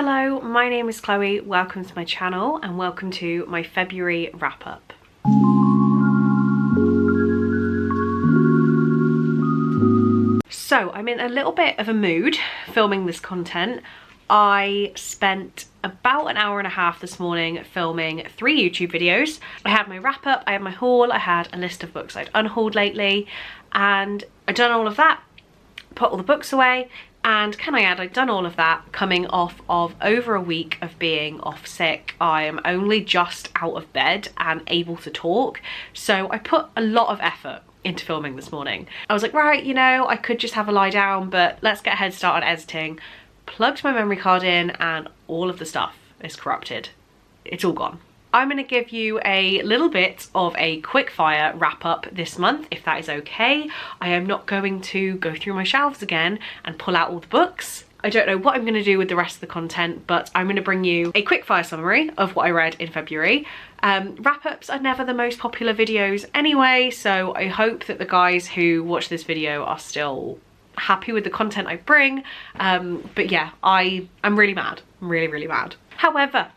Hello, my name is Chloe, welcome to my channel and welcome to my February wrap up. So I'm in a little bit of a mood filming this content. I spent about an hour and a half this morning filming 3 YouTube videos. I had my wrap up, I had my haul, I had a list of books I'd unhauled lately, and I'd done all of that, put all the books away, and can I add, I'd done all of that coming off of over a week of being off sick. I am only just out of bed and able to talk, so I put a lot of effort into filming this morning. I was like, right, you know, I could just have a lie down, but let's get a head start on editing. Plugged my memory card in and all of the stuff is corrupted. It's all gone. I'm going to give you a little bit of a quick fire wrap up this month, if that is okay. I am not going to go through my shelves again and pull out all the books. I don't know what I'm going to do with the rest of the content, but I'm going to bring you a quick fire summary of what I read in February. Wrap-ups are never the most popular videos anyway, so I hope that the guys who watch this video are still happy with the content I bring. But yeah, I'm really mad. I'm really mad. However,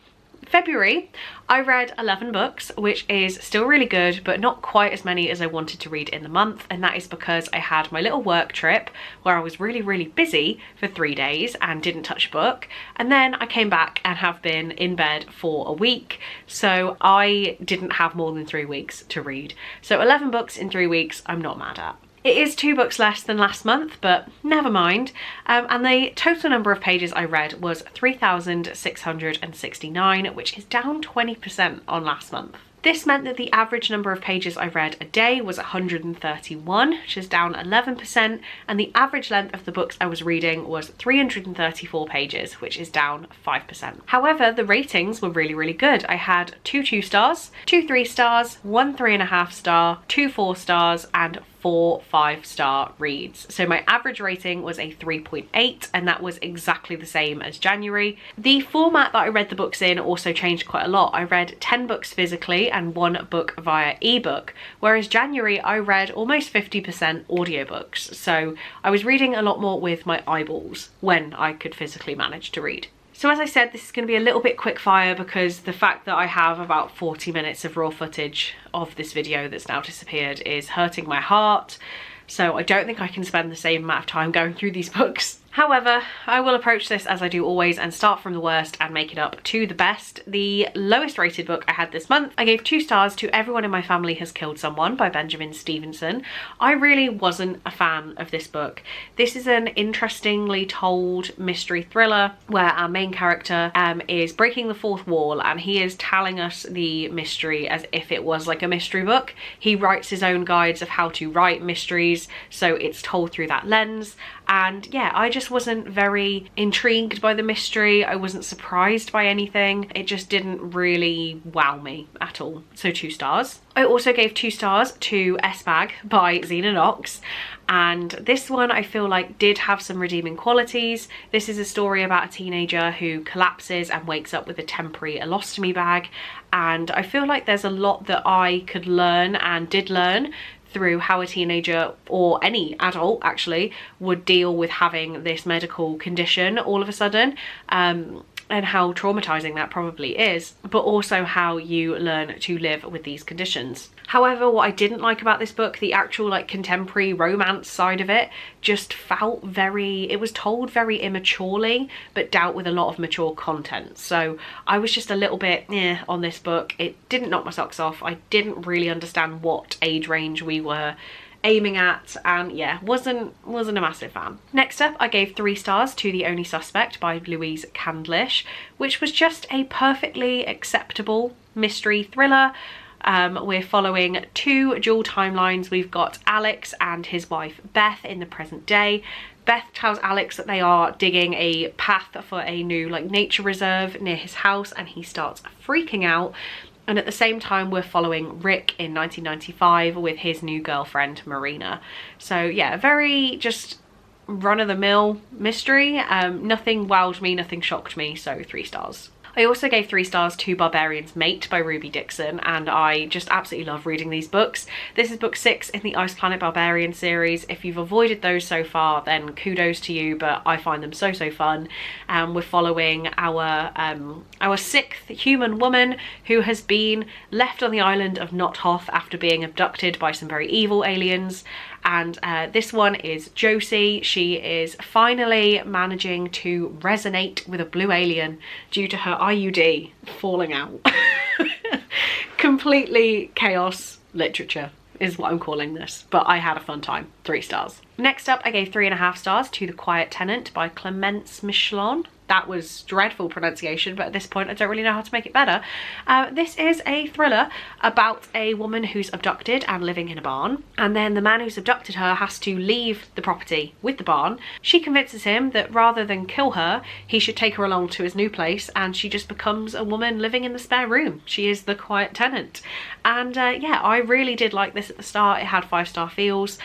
February, I read 11 books, which is still really good, but not quite as many as I wanted to read in the month. And that is because I had my little work trip where I was really busy for 3 days and didn't touch a book. And then I came back and have been in bed for a week. So I didn't have more than 3 weeks to read. So 11 books in 3 weeks, I'm not mad at. It is 2 books less than last month, but never mind. And the total number of pages I read was 3,669, which is down 20% on last month. This meant that the average number of pages I read a day was 131, which is down 11%, and the average length of the books I was reading was 334 pages, which is down 5%. However, the ratings were really good. I had 2 2 stars, 2 3 stars, 1 3.5 star, 2 4 stars, and 4 5-star reads. So my average rating was a 3.8, and that was exactly the same as January. The format that I read the books in also changed quite a lot. I read 10 books physically and 1 book via ebook, whereas January I read almost 50% audiobooks. So I was reading a lot more with my eyeballs when I could physically manage to read. So as I said, this is going to be a little bit quick fire because the fact that I have about 40 minutes of raw footage of this video that's now disappeared is hurting my heart. So I don't think I can spend the same amount of time going through these books. However, I will approach this as I do always and start from the worst and make it up to the best. The lowest rated book I had this month, I gave 2 stars to Everyone in My Family Has Killed Someone by Benjamin Stevenson. I really wasn't a fan of this book. This is an interestingly told mystery thriller where our main character is breaking the 4th wall and he is telling us the mystery as if it was like a mystery book. He writes his own guides of how to write mysteries, so it's told through that lens. And yeah, I just wasn't very intrigued by the mystery. I wasn't surprised by anything. It just didn't really wow me at all. So 2 stars. I also gave 2 stars to S-Bag by Zena Knox. And this one I feel like did have some redeeming qualities. This is a story about a teenager who collapses and wakes up with a temporary alostomy bag. And I feel like there's a lot that I could learn and did learn through how a teenager, or any adult actually, would deal with having this medical condition all of a sudden, and how traumatizing that probably is, but also how you learn to live with these conditions. However, what I didn't like about this book, the actual like contemporary romance side of it, just felt it was told very immaturely, but dealt with a lot of mature content. So I was just a little bit on this book. It didn't knock my socks off. I didn't really understand what age range we were aiming at, and yeah, wasn't a massive fan. Next up, I gave 3 stars to The Only Suspect by Louise Candlish, which was just a perfectly acceptable mystery thriller. We're following 2 dual timelines. We've got Alex and his wife Beth in the present day. Beth tells Alex that they are digging a path for a new like nature reserve near his house, and he starts freaking out. And at the same time, we're following Rick in 1995 with his new girlfriend, Marina. So yeah, very just run-of-the-mill mystery. Nothing wowed me, nothing shocked me, so 3 stars. I also gave 3 stars to Barbarian's Mate by Ruby Dixon, and I just absolutely love reading these books. This is book 6 in the Ice Planet Barbarian series. If you've avoided those so far, then kudos to you, but I find them so fun. We're following our 6th human woman who has been left on the island of Nothoth after being abducted by some very evil aliens. And this one is Josie. She is finally managing to resonate with a blue alien due to her IUD falling out. Completely chaos literature is what I'm calling this, but I had a fun time. 3 stars. Next up, I gave 3.5 stars to The Quiet Tenant by Clemence Michelon. That was dreadful pronunciation, but at this point I don't really know how to make it better. This is a thriller about a woman who's abducted and living in a barn, and then the man who's abducted her has to leave the property with the barn. She convinces him that rather than kill her, he should take her along to his new place, and she just becomes a woman living in the spare room. She is the quiet tenant. And yeah, I really did like this at the start. It had 5-star feels,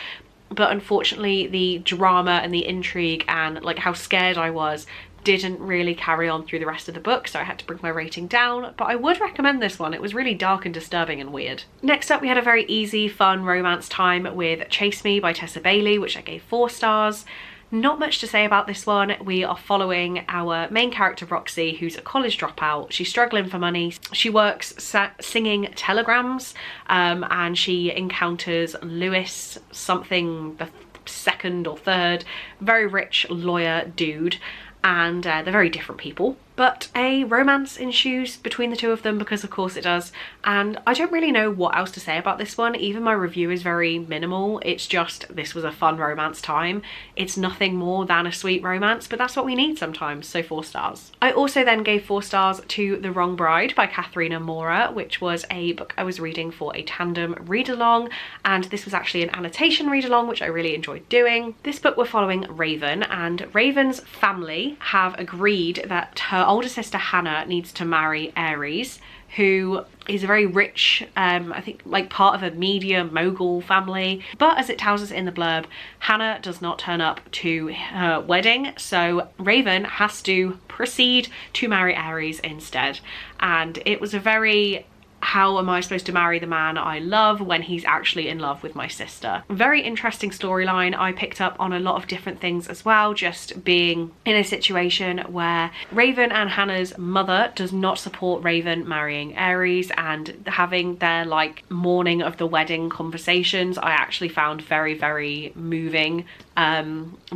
but unfortunately the drama and the intrigue and like how scared I was didn't really carry on through the rest of the book, so I had to bring my rating down, but I would recommend this one. It was really dark and disturbing and weird. Next up, we had a very easy, fun romance time with Chase Me by Tessa Bailey, which I gave 4 stars. Not much to say about this one. We are following our main character Roxy, who's a college dropout. She's struggling for money. She works singing telegrams, and she encounters Lewis something, the second or third, very rich lawyer dude, and they're very different people, but a romance ensues between the two of them, because of course it does. And I don't really know what else to say about this one. Even my review is very minimal. It's just, this was a fun romance time. It's nothing more than a sweet romance, but that's what we need sometimes, so 4 stars. I also then gave 4 stars to The Wrong Bride by Katharina Mora, which was a book I was reading for a tandem read-along, and this was actually an annotation read-along, which I really enjoyed doing. This book we're following Raven, and Raven's family have agreed that her older sister Hannah needs to marry Ares, who is a very rich, I think like part of a media mogul family. But as it tells us in the blurb, Hannah does not turn up to her wedding, so Raven has to proceed to marry Ares instead. And it was a very, how am I supposed to marry the man I love when he's actually in love with my sister? Very interesting storyline. I picked up on a lot of different things as well, just being in a situation where Raven and Hannah's mother does not support Raven marrying Ares, and having their like morning of the wedding conversations I actually found very moving,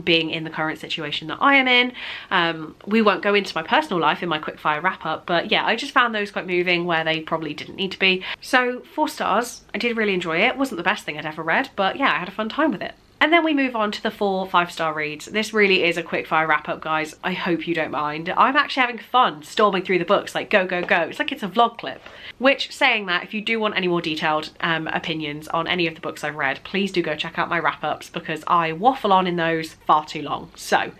being in the current situation that I am in. We won't go into my personal life in my quickfire wrap up, but yeah, I just found those quite moving where they probably didn't need to be. So 4 stars. I did really enjoy it. It wasn't the best thing I'd ever read, but yeah, I had a fun time with it. And then we move on to the 4 5-star reads. This really is a quickfire wrap up, guys. I hope you don't mind. I'm actually having fun storming through the books, like go. It's like it's a vlog clip. Which, saying that, if you do want any more detailed opinions on any of the books I've read, please do go check out my wrap ups, because I waffle on in those far too long. So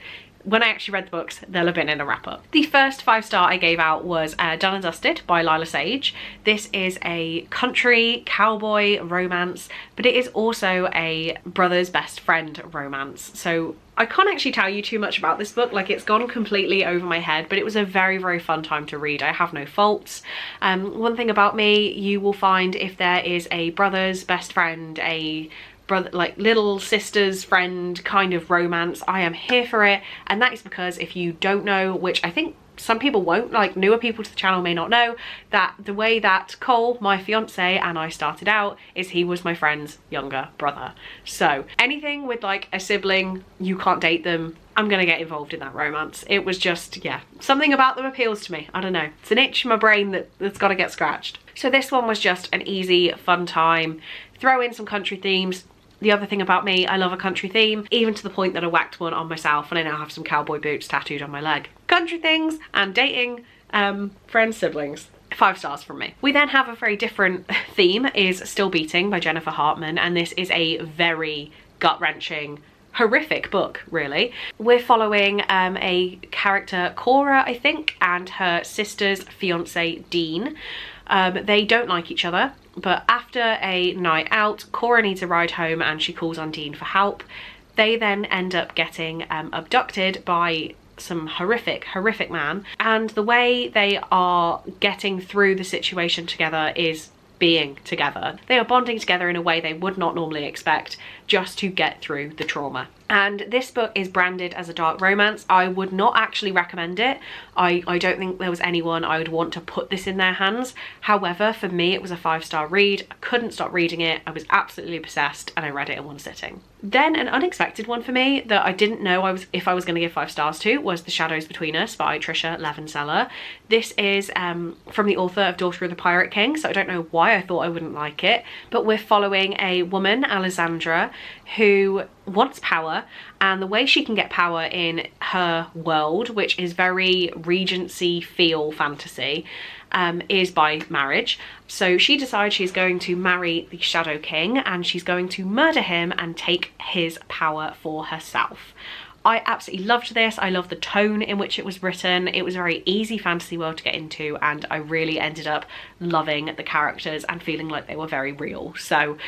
when I actually read the books, they'll have been in a wrap-up. The first 5-star I gave out was Done and Dusted by Lila Sage. This is a country cowboy romance, but it is also a brother's best friend romance. So I can't actually tell you too much about this book, like it's gone completely over my head, but it was a very fun time to read. I have no faults. One thing about me, you will find if there is a brother's best friend, a brother, like little sister's friend kind of romance, I am here for it. And that is because if you don't know, which I think some people won't, like newer people to the channel may not know, that the way that Cole, my fiance, and I started out is he was my friend's younger brother. So anything with like a sibling, you can't date them, I'm gonna get involved in that romance. It was just, yeah, something about them appeals to me. I don't know, it's an itch in my brain that's got to get scratched. So this one was just an easy fun time. Throw in some country themes. The other thing about me, I love a country theme, even to the point that I whacked one on myself and I now have some cowboy boots tattooed on my leg. Country things and dating friends, siblings. 5 stars from me. We then have a very different theme, is Still Beating by Jennifer Hartman, and this is a very gut-wrenching, horrific book, really. We're following a character, Cora, I think, and her sister's fiance, Dean. They don't like each other, but after a night out, Cora needs a ride home and she calls on Dean for help. They then end up getting abducted by some horrific man, and the way they are getting through the situation together is being together. They are bonding together in a way they would not normally expect, just to get through the trauma. And this book is branded as a dark romance. I would not actually recommend it. I don't think there was anyone I would want to put this in their hands. However, for me, it was a 5-star read. I couldn't stop reading it. I was absolutely obsessed, and I read it in one sitting. Then an unexpected one for me that I didn't know if I was going to give 5 stars to was The Shadows Between Us by Tricia Levenseller. This is from the author of Daughter of the Pirate King, so I don't know why I thought I wouldn't like it, but we're following a woman, Alessandra, who wants power, and the way she can get power in her world, which is very Regency feel fantasy, is by marriage. So she decides she's going to marry the Shadow King, and she's going to murder him and take his power for herself. I absolutely loved this. I love the tone in which it was written. It was a very easy fantasy world to get into, and I really ended up loving the characters and feeling like they were very real. So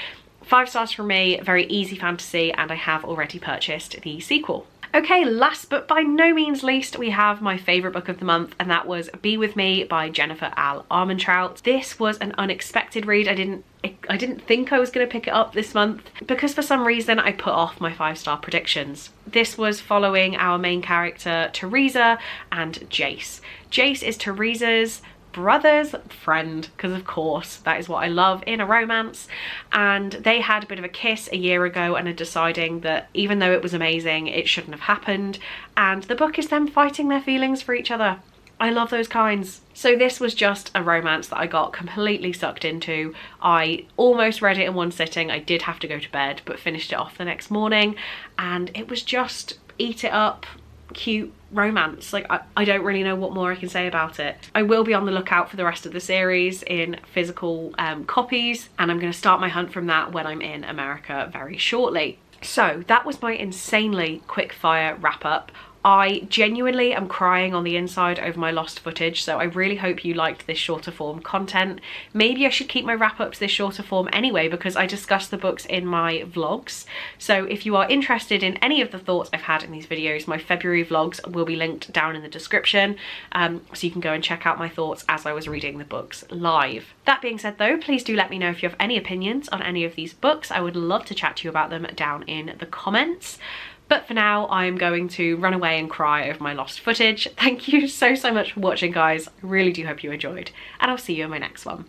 5 stars from me, very easy fantasy, and I have already purchased the sequel. Okay, last but by no means least, we have my favourite book of the month, and that was Be With Me by Jennifer L. Armentrout. This was an unexpected read. I didn't think I was going to pick it up this month because for some reason I put off my 5-star predictions. This was following our main character Teresa and Jace. Jace is Teresa's brother's friend, because of course that is what I love in a romance, and they had a bit of a kiss a year ago and are deciding that even though it was amazing, it shouldn't have happened, and the book is them fighting their feelings for each other. I love those kinds. So this was just a romance that I got completely sucked into. I almost read it in one sitting. I did have to go to bed, but finished it off the next morning, and it was just eat it up, cute romance. Like, I don't really know what more I can say about it. I will be on the lookout for the rest of the series in physical copies, and I'm going to start my hunt from that when I'm in America very shortly. So that was my insanely quick fire wrap up. I genuinely am crying on the inside over my lost footage, so I really hope you liked this shorter form content. Maybe I should keep my wrap-ups this shorter form anyway, because I discuss the books in my vlogs. So if you are interested in any of the thoughts I've had in these videos, my February vlogs will be linked down in the description, so you can go and check out my thoughts as I was reading the books live. That being said though, please do let me know if you have any opinions on any of these books. I would love to chat to you about them down in the comments. But for now, I'm going to run away and cry over my lost footage. Thank you so much for watching, guys. I really do hope you enjoyed, and I'll see you in my next one.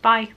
Bye.